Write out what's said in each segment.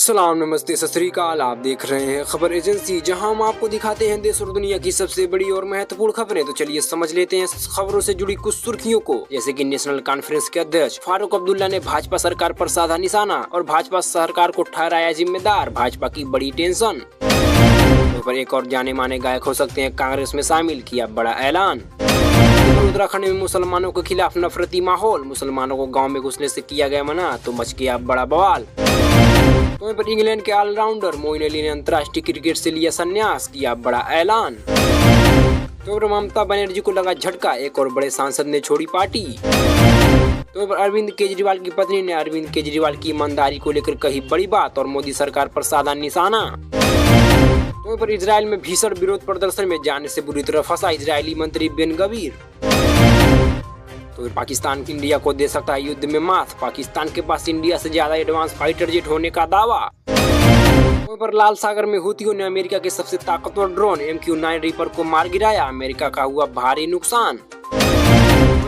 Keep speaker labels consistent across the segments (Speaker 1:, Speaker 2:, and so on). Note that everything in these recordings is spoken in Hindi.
Speaker 1: सलाम नमस्ते सत श्री अकाल। आप देख रहे हैं खबर एजेंसी, जहां हम आपको दिखाते हैं देश और दुनिया की सबसे बड़ी और महत्वपूर्ण खबरें। तो चलिए समझ लेते हैं खबरों से जुड़ी कुछ सुर्खियों को। जैसे कि नेशनल कॉन्फ्रेंस के अध्यक्ष फारूक अब्दुल्ला ने भाजपा सरकार पर साधा निशाना और भाजपा सरकार को ठहराया जिम्मेदार, भाजपा की बड़ी टेंशन। पर एक और जाने माने गायक हो सकते हैं कांग्रेस में शामिल, किया बड़ा ऐलान। उत्तराखंड में मुसलमानों के खिलाफ नफरती माहौल, मुसलमानों को गाँव में घुसने से किया गया मना तो मच गया बड़ा बवाल। वहीं पर इंग्लैंड के ऑलराउंडर मोइन अली ने अंतर्राष्ट्रीय क्रिकेट से लिया संन्यास, किया बड़ा ऐलान। तो ममता बनर्जी को लगा झटका, एक और बड़े सांसद ने छोड़ी पार्टी। तो अरविंद केजरीवाल की पत्नी ने अरविंद केजरीवाल की ईमानदारी को लेकर कही बड़ी बात और मोदी सरकार पर साधा निशाना। तो पर इजराइल में भीषण विरोध प्रदर्शन में जाने से बुरी तरह फंसा इजरायली मंत्री बेन गवीर। तो पाकिस्तान इंडिया को दे सकता है युद्ध में मात, पाकिस्तान के पास इंडिया से ज्यादा एडवांस फाइटर जेट होने का दावा। पर लाल सागर में हुतियों ने अमेरिका के सबसे ताकतवर ड्रोन MQ-9 रीपर को मार गिराया, अमेरिका का हुआ भारी नुकसान।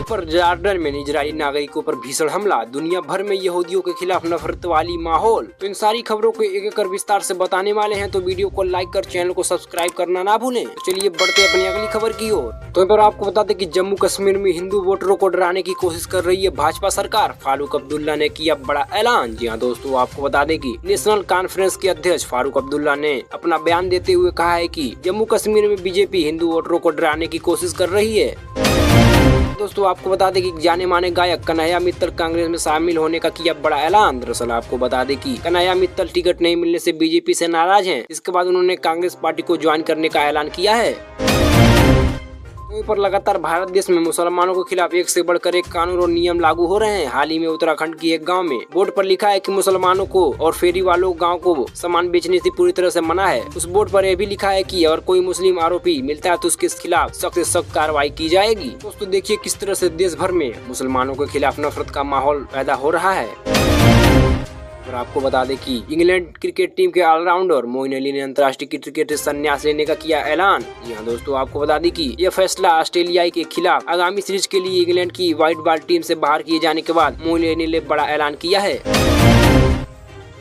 Speaker 1: पर जॉर्डन में इजरायली नागरिकों पर भीषण हमला, दुनिया भर में यहूदियों के खिलाफ नफरत वाली माहौल। तो इन सारी खबरों को एक एक कर विस्तार से बताने वाले हैं, तो वीडियो को लाइक कर चैनल को सब्सक्राइब करना ना भूलें। तो चलिए बढ़ते अपनी अगली खबर की ओर। तो पर आपको बता दें कि जम्मू कश्मीर में हिंदू वोटरों को डराने की कोशिश कर रही है भाजपा सरकार, फारूक अब्दुल्ला ने किया बड़ा ऐलान। जी हाँ दोस्तों, आपको बता दें कि नेशनल कॉन्फ्रेंस के अध्यक्ष फारूक अब्दुल्ला ने अपना बयान देते हुए कहा है कि जम्मू कश्मीर में बीजेपी हिंदू वोटरों को डराने की कोशिश कर रही है। दोस्तों आपको बता दें कि जाने माने गायक कन्हैया मित्तल कांग्रेस में शामिल होने का किया बड़ा ऐलान। दरअसल आपको बता दें कि कन्हैया मित्तल टिकट नहीं मिलने से बीजेपी से नाराज हैं। इसके बाद उन्होंने कांग्रेस पार्टी को ज्वाइन करने का ऐलान किया है। पर लगातार भारत देश में मुसलमानों के खिलाफ एक से बढ़कर एक कानून और नियम लागू हो रहे हैं। हाल ही में उत्तराखंड की एक गांव में बोर्ड पर लिखा है कि मुसलमानों को और फेरी वालों गांव को सामान बेचने से पूरी तरह से मना है। उस बोर्ड पर यह भी लिखा है कि अगर कोई मुस्लिम आरोपी मिलता है तो उसके खिलाफ सख्त से सख्त कार्रवाई की जाएगी। दोस्तों देखिए किस तरह से देश भर में मुसलमानों के खिलाफ नफरत का माहौल पैदा हो रहा है। और आपको बता दें कि इंग्लैंड क्रिकेट टीम के ऑलराउंडर मोइन अली ने अंतर्राष्ट्रीय क्रिकेट से संन्यास लेने का किया ऐलान। जी हाँ दोस्तों, आपको बता दें कि यह फैसला ऑस्ट्रेलिया के खिलाफ आगामी सीरीज के लिए इंग्लैंड की व्हाइट बॉल टीम से बाहर किए जाने के बाद मोइन अली ने बड़ा ऐलान किया है।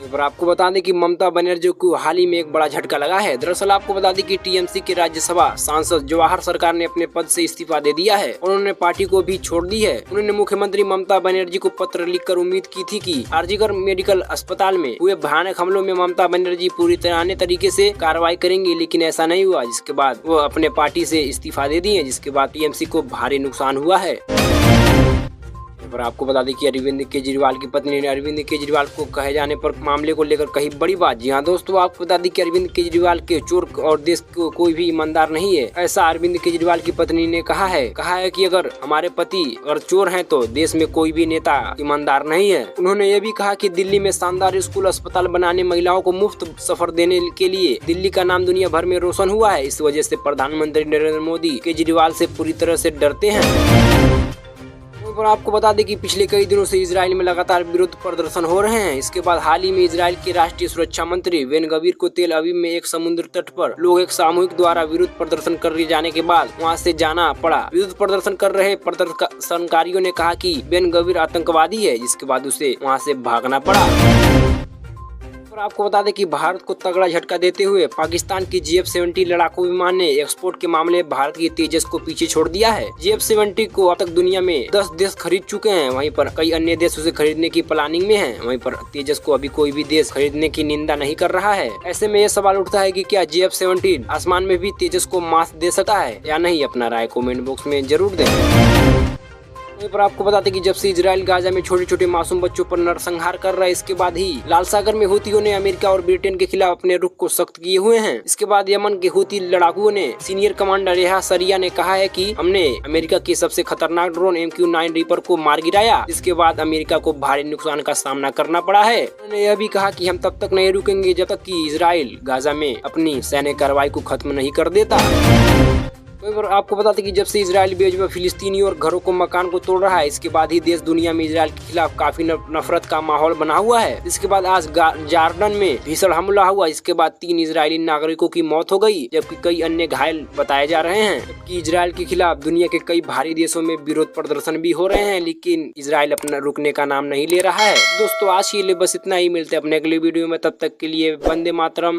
Speaker 1: पर आपको बता दें कि ममता बनर्जी को हाल ही में एक बड़ा झटका लगा है। दरअसल आपको बता दें कि टीएमसी के राज्यसभा सांसद जवाहर सरकार ने अपने पद से इस्तीफा दे दिया है और उन्होंने पार्टी को भी छोड़ दी है। उन्होंने मुख्यमंत्री ममता बनर्जी को पत्र लिखकर उम्मीद की थी कि आरजीकर मेडिकल अस्पताल में हुए भयानक हमलों में ममता बनर्जी पूरी तरह तरीके से कार्रवाई करेंगी, लेकिन ऐसा नहीं हुआ, जिसके बाद वो अपने पार्टी से इस्तीफा दे दिए, जिसके बाद टीएमसी को भारी नुकसान हुआ है। पर आपको बता दें कि अरविंद केजरीवाल की पत्नी ने अरविंद केजरीवाल को कहे जाने पर मामले को लेकर कही बड़ी बात। जी हाँ दोस्तों, आपको बता दें कि अरविंद केजरीवाल के चोर और देश को कोई भी ईमानदार नहीं है, ऐसा अरविंद केजरीवाल की पत्नी ने कहा है कि अगर हमारे पति अगर चोर हैं तो देश में कोई भी नेता ईमानदार नहीं है। उन्होंने ये भी कहा कि दिल्ली में शानदार स्कूल अस्पताल बनाने, महिलाओं को मुफ्त सफर देने के लिए दिल्ली का नाम दुनिया भर में रोशन हुआ है। इस वजह से प्रधानमंत्री नरेंद्र मोदी केजरीवाल से पूरी तरह से डरते हैं। पर आपको बता दें कि पिछले कई दिनों से इजराइल में लगातार विरोध प्रदर्शन हो रहे हैं। इसके बाद हाल ही में इजराइल के राष्ट्रीय सुरक्षा मंत्री बेन गवीर को तेल अवीव में एक समुद्र तट पर लोग एक सामूहिक द्वारा विरोध प्रदर्शन कर जाने के बाद वहां से जाना पड़ा। विरोध प्रदर्शन कर रहे प्रदर्शनकारियों ने कहा कि बेन गवीर आतंकवादी है, जिसके बाद उसे वहां से भागना पड़ा। और आपको बता दें कि भारत को तगड़ा झटका देते हुए पाकिस्तान की GF-70 लड़ाकू विमान ने एक्सपोर्ट के मामले में भारत की तेजस को पीछे छोड़ दिया है। GF-70 को अब तक दुनिया में 10 देश खरीद चुके हैं, वहीं पर कई अन्य देश उसे खरीदने की प्लानिंग में हैं। वहीं पर तेजस को अभी कोई भी देश खरीदने की निंदा नहीं कर रहा है। ऐसे में ये सवाल उठता है कि क्या GF-70 आसमान में भी तेजस को मात दे सकता है या नहीं। अपना राय कमेंट बॉक्स में जरूर दें। पर आपको बताते कि जब से इजराइल गाजा में छोटे छोटे मासूम बच्चों पर नरसंहार कर रहा है, इसके बाद ही लाल सागर में हुतियों ने अमेरिका और ब्रिटेन के खिलाफ अपने रुख को सख्त किए हुए हैं। इसके बाद यमन के हुती लड़ाकुओं ने सीनियर कमांडर यहा सरिया ने कहा है कि हमने अमेरिका के सबसे खतरनाक ड्रोन MQ-9 रीपर को मार गिराया, जिसके बाद अमेरिका को भारी नुकसान का सामना करना पड़ा है। उन्होंने यह भी कहा कि हम तब तक नहीं रुकेंगे जब तक कि इजराइल गाजा में अपनी सैन्य कार्रवाई को खत्म नहीं कर देता। तो आपको बताते कि जब से इजराइल बेजबा फिलिस्तीनी और घरों को मकान को तोड़ रहा है, इसके बाद ही देश दुनिया में इजराइल के खिलाफ काफी नफरत का माहौल बना हुआ है। इसके बाद आज जॉर्डन में भीषण हमला हुआ। इसके बाद 3 इजरायली नागरिकों की मौत हो गई, जबकि कई अन्य घायल बताए जा रहे हैं। जबकि इजराइल के खिलाफ दुनिया के कई भारी देशों में विरोध प्रदर्शन भी हो रहे हैं, लेकिन इजराइल अपना रुकने का नाम नहीं ले रहा है। दोस्तों आज के लिए बस इतना ही, मिलते हैं अपने अगले वीडियो में, तब तक के लिए वंदे मातरम।